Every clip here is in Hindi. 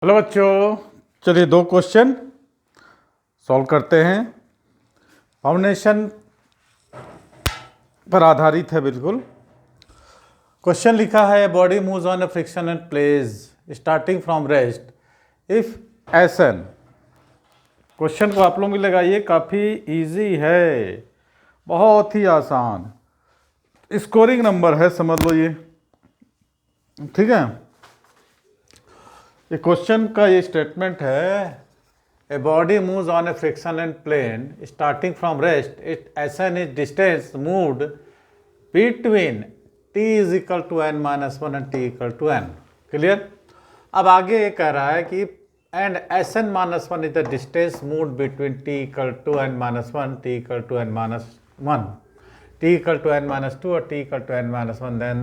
हेलो बच्चों, चलिए दो क्वेश्चन सॉल्व करते हैं। फाउंडेशन पर आधारित है बिल्कुल। क्वेश्चन लिखा है body moves on a friction and plane starting from rest if S N. Question को आप लोग भी लगाइए, काफ़ी इजी है, बहुत ही आसान। स्कोरिंग नंबर है, समझ लो ये, ठीक है। ये क्वेश्चन का ये स्टेटमेंट है, a body moves on a friction and plane starting from rest it S N is distance moved between t is equal to n minus one and t equal to n। Clear. अब आगे ये कह रहा है कि and S N minus one is the distance moved between t equal to n minus one t equal to n minus one t equal to n minus two और t equal to n minus one. Then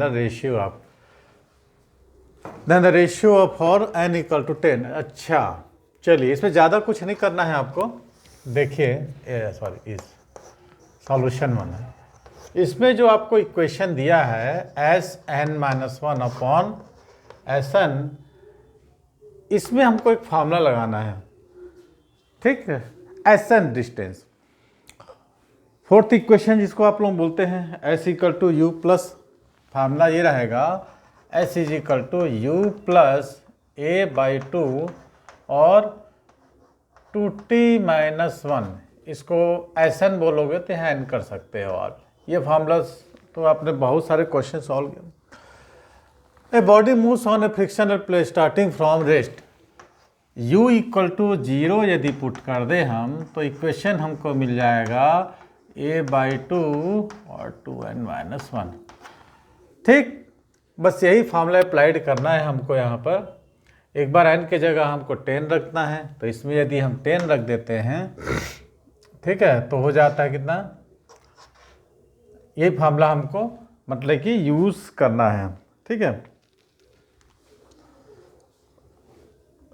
the ratio of for n equal to 10। अच्छा चलिए, इसमें ज़्यादा कुछ नहीं करना है आपको। देखिए सॉरी, इस सॉल्यूशन वन है। इसमें जो आपको इक्वेशन दिया है S N minus one upon S N, इसमें हमको एक फार्मूला लगाना है, ठीक है। S N distance, fourth equation जिसको आप लोग बोलते हैं S equal to you plus, formula ये रहेगा S is equal to you plus A by two और 2t माइनस वन। इसको एस एन बोलोगे तो यहाँ एन कर सकते हो आप। ये फार्मूला तो आपने बहुत सारे क्वेश्चन सॉल्व किए। A body moves on a frictional plane starting from rest, u equal to 0 यदि पुट कर दे हम तो इक्वेशन हमको मिल जाएगा a बाई टू और 2n माइनस वन। ठीक, बस यही फार्मूला अप्लाइड करना है हमको यहाँ पर। एक बार n के जगह हमको 10 रखना है, तो इसमें यदि हम 10 रख देते हैं, ठीक है, तो हो जाता है कितना। ये फार्मूला हमको मतलब कि यूज़ करना है, ठीक है।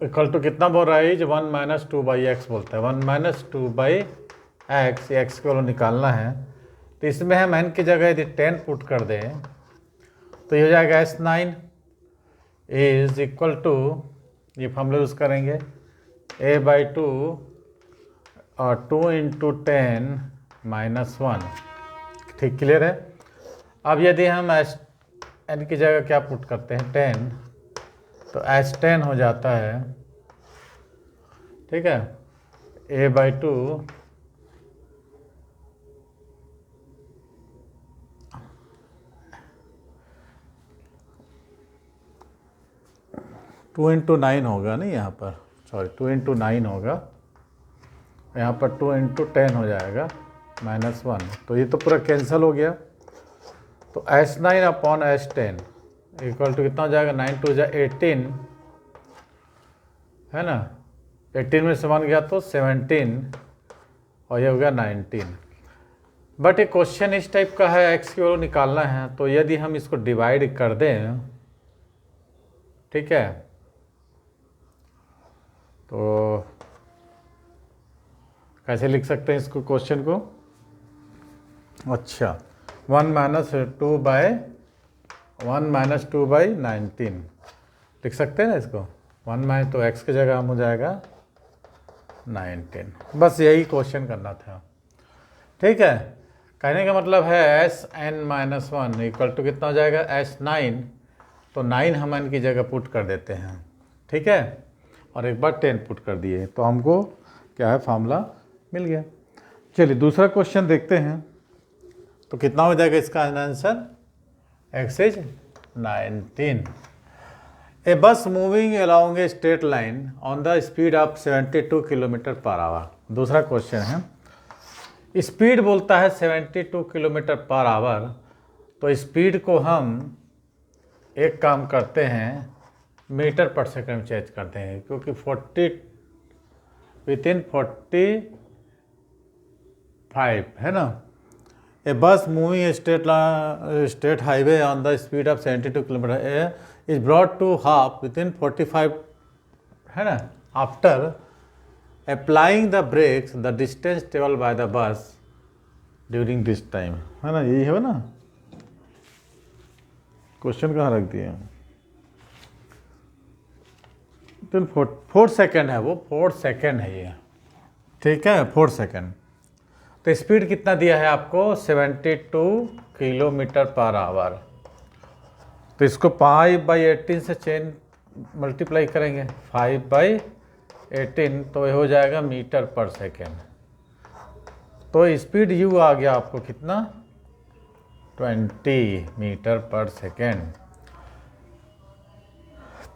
इक्वल टू कितना बोल रहा है, 1 माइनस टू बाई एक्स बोलता है। 1 minus two by x, x को निकालना है, तो इसमें हम n की जगह यदि 10 पुट कर दें तो ये हो जाएगा S9 इज इक्वल टू, ये फॉर्मूला यूज़ करेंगे a बाई टू और 2 इंटू 10 माइनस वन। ठीक, क्लियर है। अब यदि हम n की जगह क्या पुट करते हैं 10, तो S10 हो जाता है, ठीक है। a by two two into 9 होगा नहीं यहाँ पर, सॉरी 2 इंटू 9 होगा, यहाँ पर 2 इंटू 10 हो जाएगा माइनस वन। तो ये तो पूरा कैंसिल हो गया। तो S9 upon S10 equal to कितना हो जाएगा, 9 टू जा 18 है ना, 18 में से 1 गया तो 17 और ये हो गया 19। बट ये क्वेश्चन इस टाइप का है, x की वैल्यू निकालना है, तो यदि हम इसको डिवाइड कर दें, ठीक है, तो कैसे लिख सकते हैं इसको क्वेश्चन को। अच्छा, 1 माइनस टू बाई 19 लिख सकते हैं ना इसको। 1 माइनस, तो x की जगह हम हो जाएगा 19। बस यही क्वेश्चन करना था, ठीक है। कहने का मतलब है S N minus one equal to कितना हो जाएगा S9, तो 9 हम n की जगह पुट कर देते हैं, ठीक है, और एक बार 10 पुट कर दिए तो हमको क्या है, फार्मूला मिल गया। चलिए दूसरा क्वेश्चन देखते हैं, तो कितना हो जाएगा इसका answer, x is 19। A bus moving along a straight line on the speed of 72 kilometre per hour. दूसरा क्वेश्चन है, स्पीड बोलता है 72 किलोमीटर पर आवर, तो स्पीड को हम एक काम करते हैं, मीटर पर सेकंड चेंज करते हैं, क्योंकि 40 विथिन 45 है ना। A bus moving state highway on the speed of 72 kilometre is brought to half within 45 है ना, after applying the brakes the distance travel by the bus during this time, है ना, यही है ना। क्वेश्चन कहाँ रख दिए, तो 4 सेकेंड है, वो 4 सेकेंड है ये, ठीक है, 4 सेकेंड। तो स्पीड कितना दिया है आपको, 72 किलोमीटर पर आवर। तो इसको 5/18 से चेन मल्टीप्लाई करेंगे, 5/18, तो ये हो जाएगा मीटर पर सेकेंड। तो स्पीड यू आ गया आपको कितना, 20 मीटर पर सेकेंड।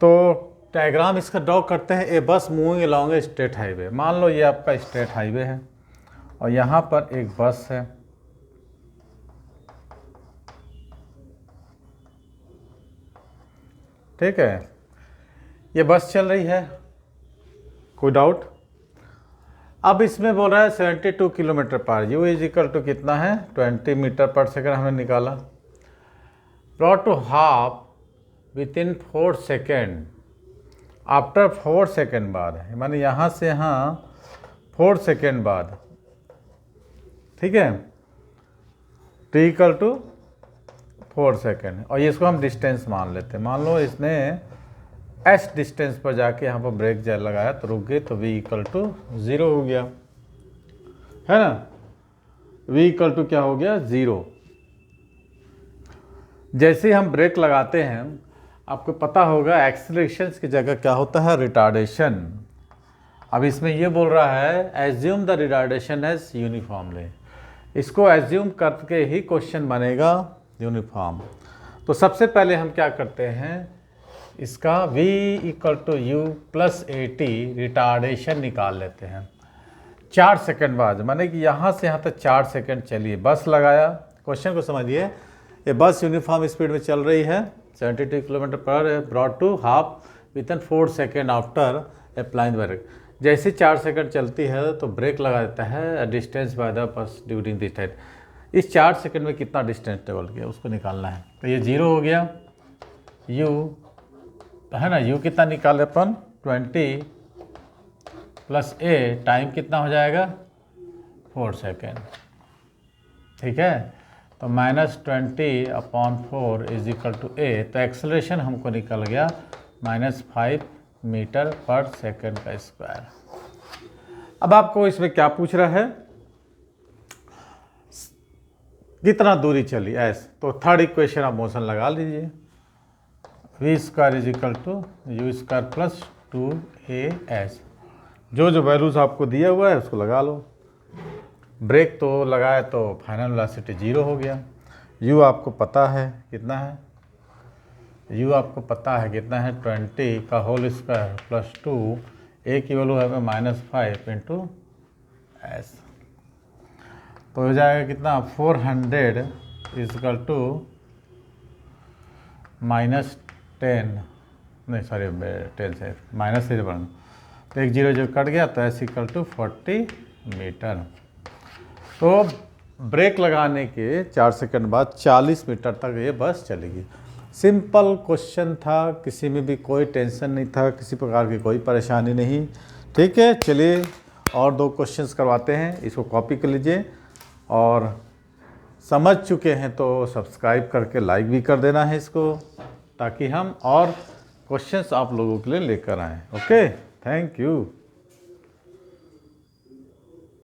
तो डायग्राम इसका ड्रॉ करते हैं। ए बस मूविंग अलॉन्ग ए स्टेट हाईवे, मान लो ये आपका स्टेट हाईवे है और यहाँ पर एक बस है, ठीक है, ये बस चल रही है, कोई डाउट। अब इसमें बोल रहा है 72 किलोमीटर पर, यू इज इक्वल टू कितना है, 20 मीटर पर सेकेंड हमने निकाला। Brought to half within 4 second, after 4 second बाद, माने यहाँ से यहाँ 4 सेकेंड बाद, ठीक है, टी इक्वल टू 4 सेकेंड। और ये इसको हम डिस्टेंस मान लेते हैं। मान लो इसने एस डिस्टेंस पर जाके यहाँ पर ब्रेक जैल लगाया तो रुक गए, तो v इक्वल टू 0 हो गया, है ना, v इक्वल टू क्या हो गया, 0। जैसे ही हम ब्रेक लगाते हैं, आपको पता होगा एक्सीलरेशन की जगह क्या होता है, रिटार्डेशन। अब इसमें ये बोल रहा है assume the retardation as uniformly, इसको एज्यूम करके ही क्वेश्चन बनेगा यूनिफॉर्म। तो सबसे पहले हम क्या करते हैं, इसका v equal to you plus AT retardation निकाल लेते हैं। 4 सेकंड बाद, माने कि यहाँ से यहाँ तक 4 सेकंड चलिए, बस लगाया, क्वेश्चन को समझिए, ये बस यूनिफॉर्म स्पीड में चल रही है 72 किलोमीटर पर, brought to half within 4 second after applying brake. जैसे 4 सेकंड चलती है तो ब्रेक लगा देता है, distance by the bus during this time. इस 4 सेकंड में कितना डिस्टेंस ट्रेवल किया उसको निकालना है। तो ये 0 हो गया, यू है ना, यू कितना निकाले अपन, 20 प्लस ए, टाइम कितना हो जाएगा, 4 सेकेंड, ठीक है। तो -20/4 इज इक्वल टू ए, तो एक्सेलरेशन हमको निकल गया -5 मीटर पर सेकेंड का स्क्वायर। अब आपको इसमें क्या पूछ रहा है, कितना दूरी चली एस, तो थर्ड इक्वेशन आप मोशन लगा लीजिए, v square is equal to u square plus 2as। जो वैल्यूज आपको दिया हुआ है उसको लगा लो। ब्रेक तो लगाए तो फाइनल वेलोसिटी 0 हो गया। u आपको पता है कितना है, u आपको पता है कितना है, 20 का होल स्क्वायर प्लस 2, a की वैल्यू है -5 इंटू एस, तो हो जाएगा कितना, 400 इज इक्वल टू -10, नहीं सॉरी 10 से माइनस से बढ़ना, तो एक 0 जो कट गया, तो एस इक्वल टू 40 मीटर। तो ब्रेक लगाने के 4 सेकंड बाद 40 मीटर तक ये बस चलेगी। सिंपल क्वेश्चन था, किसी में भी कोई टेंशन नहीं था, किसी प्रकार की कोई परेशानी नहीं, ठीक है। चलिए और 2 क्वेश्चंस करवाते हैं, इसको कॉपी कर लीजिए, और समझ चुके हैं तो सब्सक्राइब करके लाइक भी कर देना है इसको, ताकि हम और क्वेश्चंस आप लोगों के लिए लेकर आएँ। Okay, thank you.